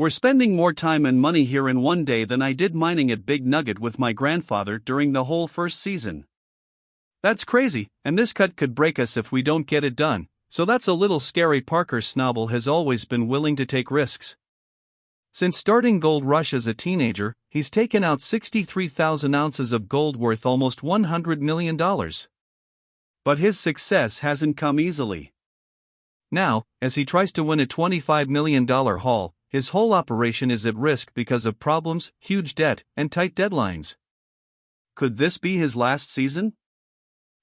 We're spending more time and money here in one day than I did mining at Big Nugget with my grandfather during the whole first season. That's crazy, and this cut could break us if we don't get it done, so that's a little scary. Parker Schnabel has always been willing to take risks. Since starting Gold Rush as a teenager, he's taken out 63,000 ounces of gold worth almost $100 million. But his success hasn't come easily. Now, as he tries to win a $25 million haul, his whole operation is at risk because of problems, huge debt, and tight deadlines. Could this be his last season?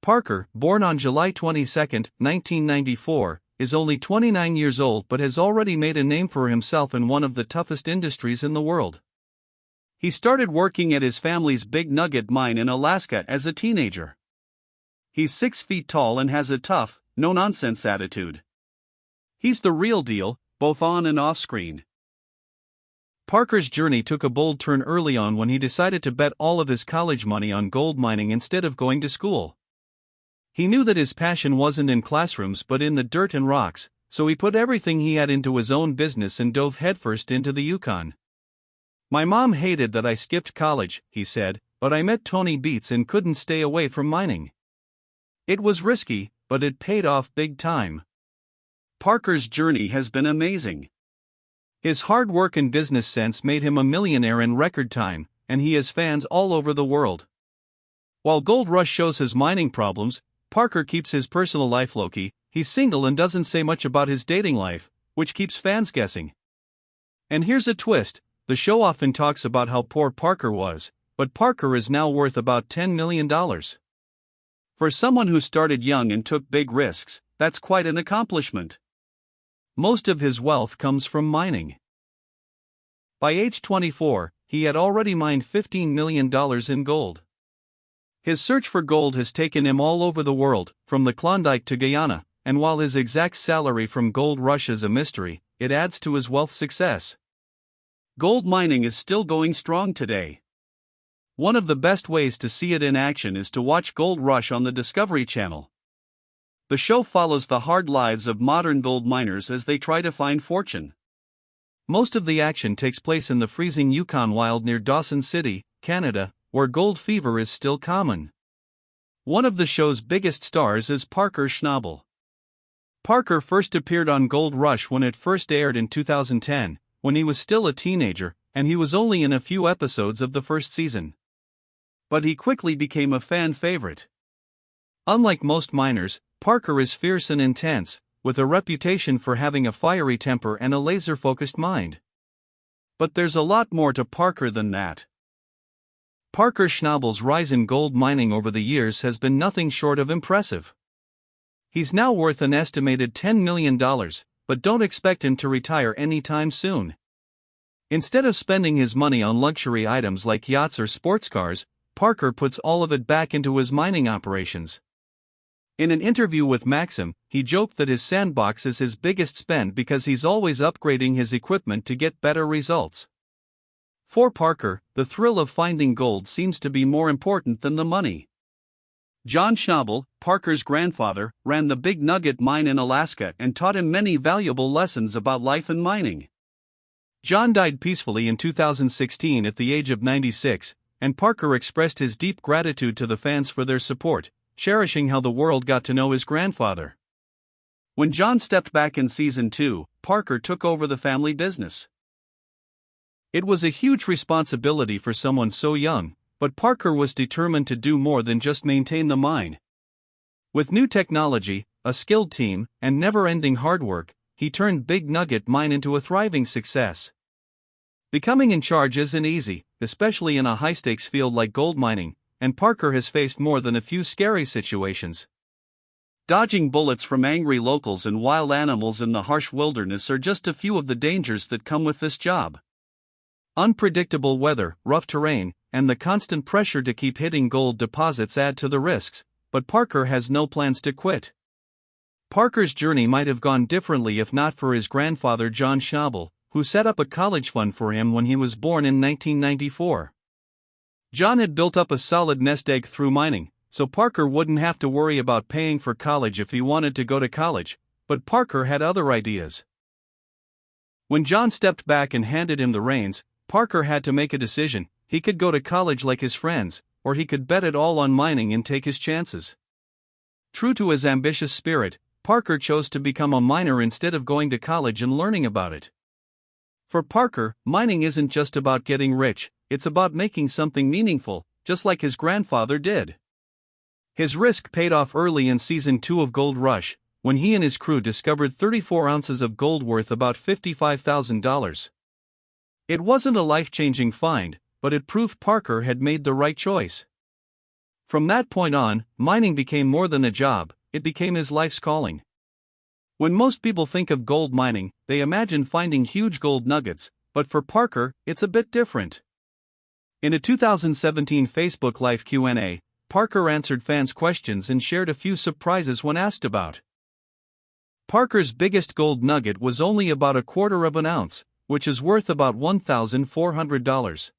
Parker, born on July 22, 1994, is only 29 years old but has already made a name for himself in one of the toughest industries in the world. He started working at his family's Big Nugget mine in Alaska as a teenager. He's 6 feet tall and has a tough, no-nonsense attitude. He's the real deal, both on and off screen. Parker's journey took a bold turn early on when he decided to bet all of his college money on gold mining instead of going to school. He knew that his passion wasn't in classrooms but in the dirt and rocks, so he put everything he had into his own business and dove headfirst into the Yukon. My mom hated that I skipped college, he said, but I met Tony Beats and couldn't stay away from mining. It was risky, but it paid off big time. Parker's journey has been amazing. His hard work and business sense made him a millionaire in record time, and he has fans all over the world. While Gold Rush shows his mining problems, Parker keeps his personal life low-key. He's single and doesn't say much about his dating life, which keeps fans guessing. And here's a twist, the show often talks about how poor Parker was, but Parker is now worth about $10 million. For someone who started young and took big risks, that's quite an accomplishment. Most of his wealth comes from mining. By age 24, he had already mined $15 million in gold. His search for gold has taken him all over the world, from the Klondike to Guyana, and while his exact salary from Gold Rush is a mystery, it adds to his wealth success. Gold mining is still going strong today. One of the best ways to see it in action is to watch Gold Rush on the Discovery Channel. The show follows the hard lives of modern gold miners as they try to find fortune. Most of the action takes place in the freezing Yukon wild near Dawson City, Canada, where gold fever is still common. One of the show's biggest stars is Parker Schnabel. Parker first appeared on Gold Rush when it first aired in 2010, when he was still a teenager, and he was only in a few episodes of the first season. But he quickly became a fan favorite. Unlike most miners, Parker is fierce and intense, with a reputation for having a fiery temper and a laser-focused mind. But there's a lot more to Parker than that. Parker Schnabel's rise in gold mining over the years has been nothing short of impressive. He's now worth an estimated $10 million, but don't expect him to retire anytime soon. Instead of spending his money on luxury items like yachts or sports cars, Parker puts all of it back into his mining operations. In an interview with Maxim, he joked that his sandbox is his biggest spend because he's always upgrading his equipment to get better results. For Parker, the thrill of finding gold seems to be more important than the money. John Schnabel, Parker's grandfather, ran the Big Nugget mine in Alaska and taught him many valuable lessons about life and mining. John died peacefully in 2016 at the age of 96, and Parker expressed his deep gratitude to the fans for their support, cherishing how the world got to know his grandfather. When John stepped back in season 2, Parker took over the family business. It was a huge responsibility for someone so young, but Parker was determined to do more than just maintain the mine. With new technology, a skilled team, and never-ending hard work, he turned Big Nugget mine into a thriving success. Becoming in charge isn't easy, especially in a high-stakes field like gold mining, and Parker has faced more than a few scary situations. Dodging bullets from angry locals and wild animals in the harsh wilderness are just a few of the dangers that come with this job. Unpredictable weather, rough terrain, and the constant pressure to keep hitting gold deposits add to the risks, but Parker has no plans to quit. Parker's journey might have gone differently if not for his grandfather John Schnabel, who set up a college fund for him when he was born in 1994. John had built up a solid nest egg through mining, so Parker wouldn't have to worry about paying for college if he wanted to go to college, but Parker had other ideas. When John stepped back and handed him the reins, Parker had to make a decision. He could go to college like his friends, or he could bet it all on mining and take his chances. True to his ambitious spirit, Parker chose to become a miner instead of going to college and learning about it. For Parker, mining isn't just about getting rich, it's about making something meaningful, just like his grandfather did. His risk paid off early in Season 2 of Gold Rush, when he and his crew discovered 34 ounces of gold worth about $55,000. It wasn't a life-changing find, but it proved Parker had made the right choice. From that point on, mining became more than a job, it became his life's calling. When most people think of gold mining, they imagine finding huge gold nuggets, but for Parker, it's a bit different. In a 2017 Facebook Live Q&A, Parker answered fans' questions and shared a few surprises when asked about. Parker's biggest gold nugget was only about 1/4 of an ounce, which is worth about $1,400.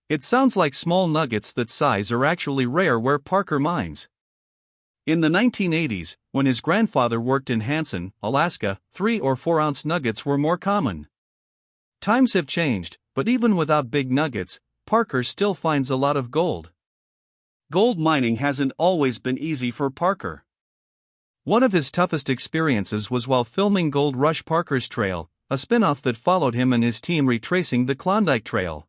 It sounds like small nuggets that size are actually rare where Parker mines. In the 1980s, when his grandfather worked in Hanson, Alaska, 3 or 4 ounce nuggets were more common. Times have changed, but even without big nuggets, Parker still finds a lot of gold. Gold mining hasn't always been easy for Parker. One of his toughest experiences was while filming Gold Rush Parker's Trail, a spin-off that followed him and his team retracing the Klondike Trail.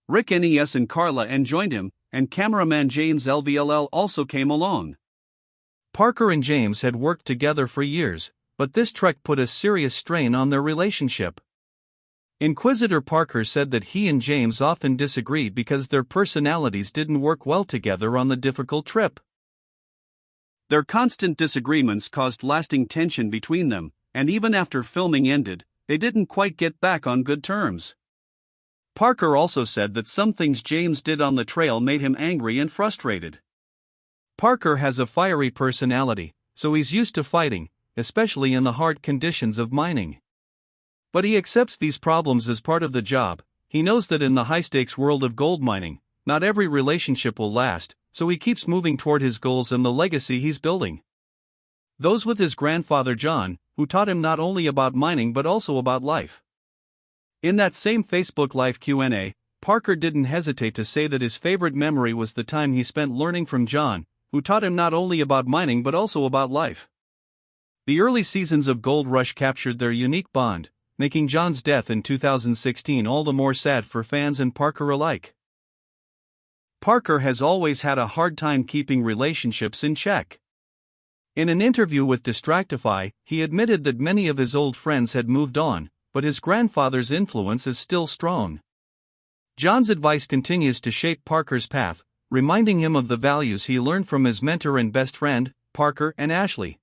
Rick Nes and Carla N joined him, and cameraman James LVLL also came along. Parker and James had worked together for years, but this trek put a serious strain on their relationship. Inquisitor Parker said that he and James often disagreed because their personalities didn't work well together on the difficult trip. Their constant disagreements caused lasting tension between them, and even after filming ended, they didn't quite get back on good terms. Parker also said that some things James did on the trail made him angry and frustrated. Parker has a fiery personality, so he's used to fighting, especially in the hard conditions of mining. But he accepts these problems as part of the job. He knows that in the high-stakes world of gold mining, not every relationship will last, so he keeps moving toward his goals and the legacy he's building. Those with his grandfather John, who taught him not only about mining but also about life. In that same Facebook Live Q&A, Parker didn't hesitate to say that his favorite memory was the time he spent learning from John, who taught him not only about mining but also about life. The early seasons of Gold Rush captured their unique bond, making John's death in 2016 all the more sad for fans and Parker alike. Parker has always had a hard time keeping relationships in check. In an interview with Distractify, he admitted that many of his old friends had moved on, but his grandfather's influence is still strong. John's advice continues to shape Parker's path, reminding him of the values he learned from his mentor and best friend, Parker and Ashley.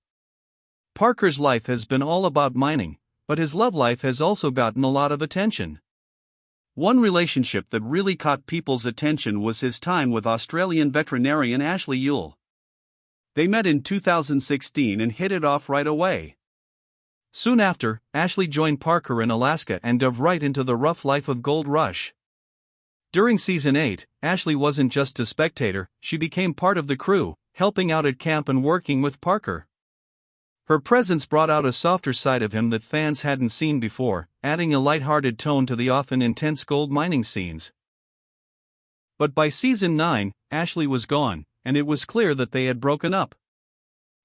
Parker's life has been all about mining, but his love life has also gotten a lot of attention. One relationship that really caught people's attention was his time with Australian veterinarian Ashley Yule. They met in 2016 and hit it off right away. Soon after, Ashley joined Parker in Alaska and dove right into the rough life of Gold Rush. During Season 8, Ashley wasn't just a spectator, she became part of the crew, helping out at camp and working with Parker. Her presence brought out a softer side of him that fans hadn't seen before, adding a light-hearted tone to the often intense gold mining scenes. But by Season 9, Ashley was gone, and it was clear that they had broken up.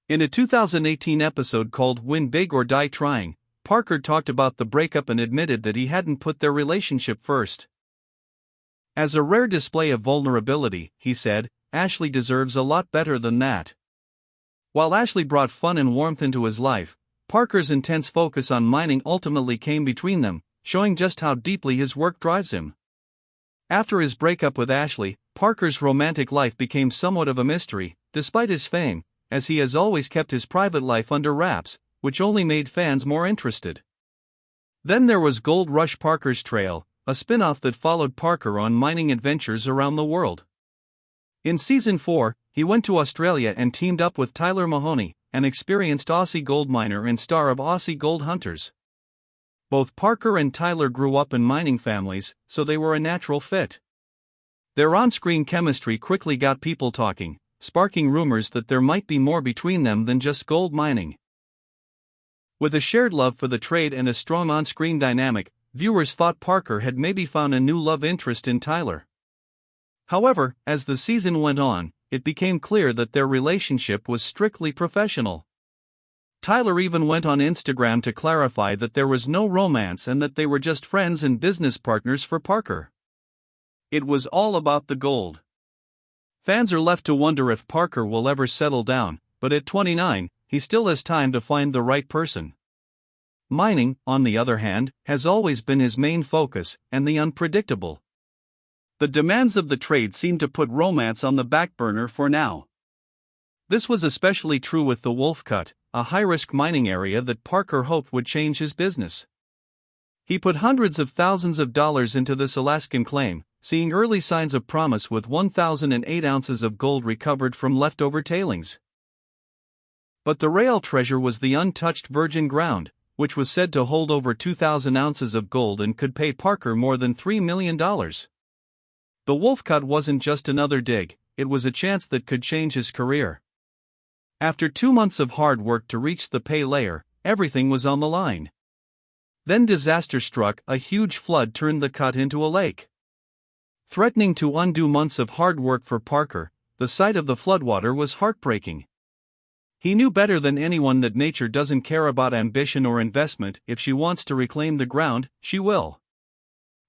In a 2018 episode called Win Big or Die Trying, Parker talked about the breakup and admitted that he hadn't put their relationship first. As a rare display of vulnerability, he said, Ashley deserves a lot better than that. While Ashley brought fun and warmth into his life, Parker's intense focus on mining ultimately came between them, showing just how deeply his work drives him. After his breakup with Ashley, Parker's romantic life became somewhat of a mystery, despite his fame, as he has always kept his private life under wraps, which only made fans more interested. Then there was Gold Rush Parker's Trail, a spin-off that followed Parker on mining adventures around the world. In Season 4, he went to Australia and teamed up with Tyler Mahoney, an experienced Aussie gold miner and star of Aussie Gold Hunters. Both Parker and Tyler grew up in mining families, so they were a natural fit. Their on-screen chemistry quickly got people talking, sparking rumors that there might be more between them than just gold mining. With a shared love for the trade and a strong on-screen dynamic, viewers thought Parker had maybe found a new love interest in Tyler. However, as the season went on, it became clear that their relationship was strictly professional. Tyler even went on Instagram to clarify that there was no romance and that they were just friends and business partners for Parker. It was all about the gold. Fans are left to wonder if Parker will ever settle down, but at 29, he still has time to find the right person. Mining, on the other hand, has always been his main focus, and the unpredictable. The demands of the trade seem to put romance on the back burner for now. This was especially true with the Wolf Cut, a high-risk mining area that Parker hoped would change his business. He put hundreds of thousands of dollars into this Alaskan claim, seeing early signs of promise with 1,008 ounces of gold recovered from leftover tailings. But the real treasure was the untouched virgin ground, which was said to hold over 2,000 ounces of gold and could pay Parker more than $3 million. The Wolf Cut wasn't just another dig, it was a chance that could change his career. After 2 months of hard work to reach the pay layer, everything was on the line. Then disaster struck. A huge flood turned the cut into a lake. Threatening to undo months of hard work for Parker, the sight of the floodwater was heartbreaking. He knew better than anyone that nature doesn't care about ambition or investment. If she wants to reclaim the ground, she will.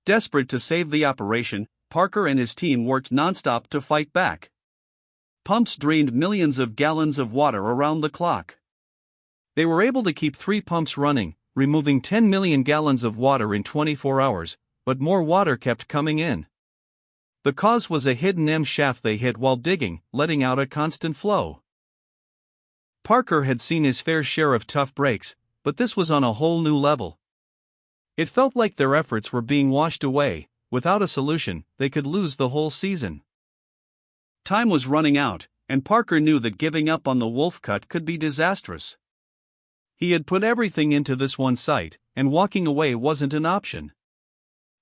Desperate to save the operation, Parker and his team worked nonstop to fight back. Pumps drained millions of gallons of water around the clock. They were able to keep 3 pumps running, removing 10 million gallons of water in 24 hours, but more water kept coming in. The cause was a hidden M shaft they hit while digging, letting out a constant flow. Parker had seen his fair share of tough breaks, but this was on a whole new level. It felt like their efforts were being washed away. Without a solution, they could lose the whole season. Time was running out, and Parker knew that giving up on the Wolf Cut could be disastrous. He had put everything into this one site, and walking away wasn't an option.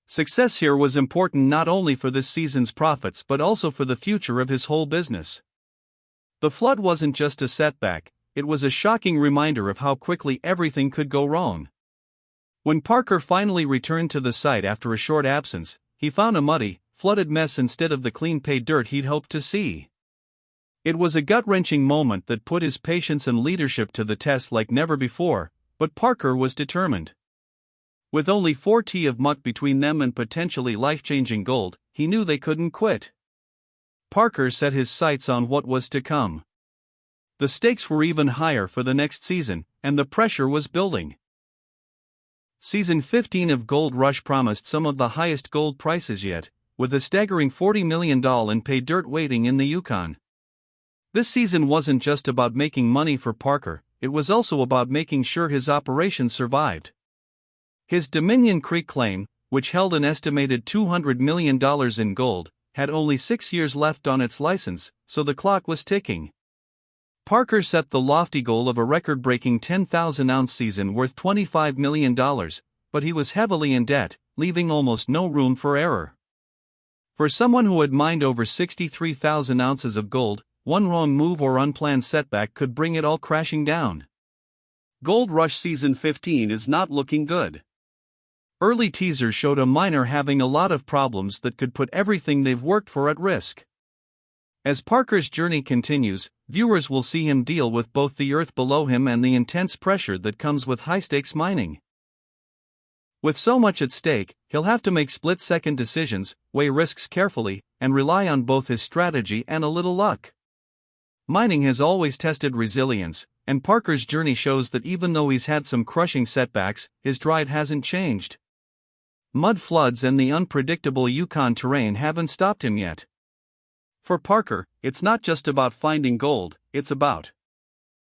Success here was important not only for this season's profits but also for the future of his whole business. The flood wasn't just a setback, it was a shocking reminder of how quickly everything could go wrong. When Parker finally returned to the site after a short absence, he found a muddy, flooded mess instead of the clean paved dirt he'd hoped to see. It was a gut-wrenching moment that put his patience and leadership to the test like never before, but Parker was determined. With only 4 tons of muck between them and potentially life-changing gold, he knew they couldn't quit. Parker set his sights on what was to come. The stakes were even higher for the next season, and the pressure was building. Season 15 of Gold Rush promised some of the highest gold prices yet, with a staggering $40 million in pay dirt waiting in the Yukon. This season wasn't just about making money for Parker, it was also about making sure his operation survived. His Dominion Creek claim, which held an estimated $200 million in gold, had only 6 years left on its license, so the clock was ticking. Parker set the lofty goal of a record-breaking 10,000-ounce season worth $25 million, but he was heavily in debt, leaving almost no room for error. For someone who had mined over 63,000 ounces of gold, one wrong move or unplanned setback could bring it all crashing down. Gold Rush Season 15 is not looking good. Early teasers showed a miner having a lot of problems that could put everything they've worked for at risk. As Parker's journey continues, viewers will see him deal with both the earth below him and the intense pressure that comes with high-stakes mining. With so much at stake, he'll have to make split-second decisions, weigh risks carefully, and rely on both his strategy and a little luck. Mining has always tested resilience, and Parker's journey shows that even though he's had some crushing setbacks, his drive hasn't changed. Mud floods and the unpredictable Yukon terrain haven't stopped him yet. For Parker, it's not just about finding gold, it's about.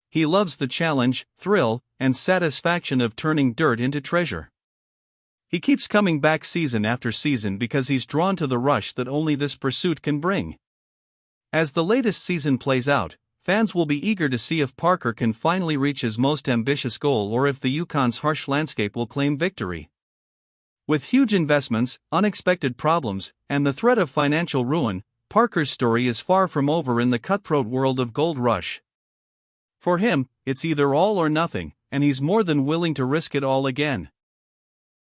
He loves the challenge, thrill, and satisfaction of turning dirt into treasure. He keeps coming back season after season because he's drawn to the rush that only this pursuit can bring. As the latest season plays out, fans will be eager to see if Parker can finally reach his most ambitious goal or if the Yukon's harsh landscape will claim victory. With huge investments, unexpected problems, and the threat of financial ruin, Parker's story is far from over in the cutthroat world of Gold Rush. For him, it's either all or nothing, and he's more than willing to risk it all again.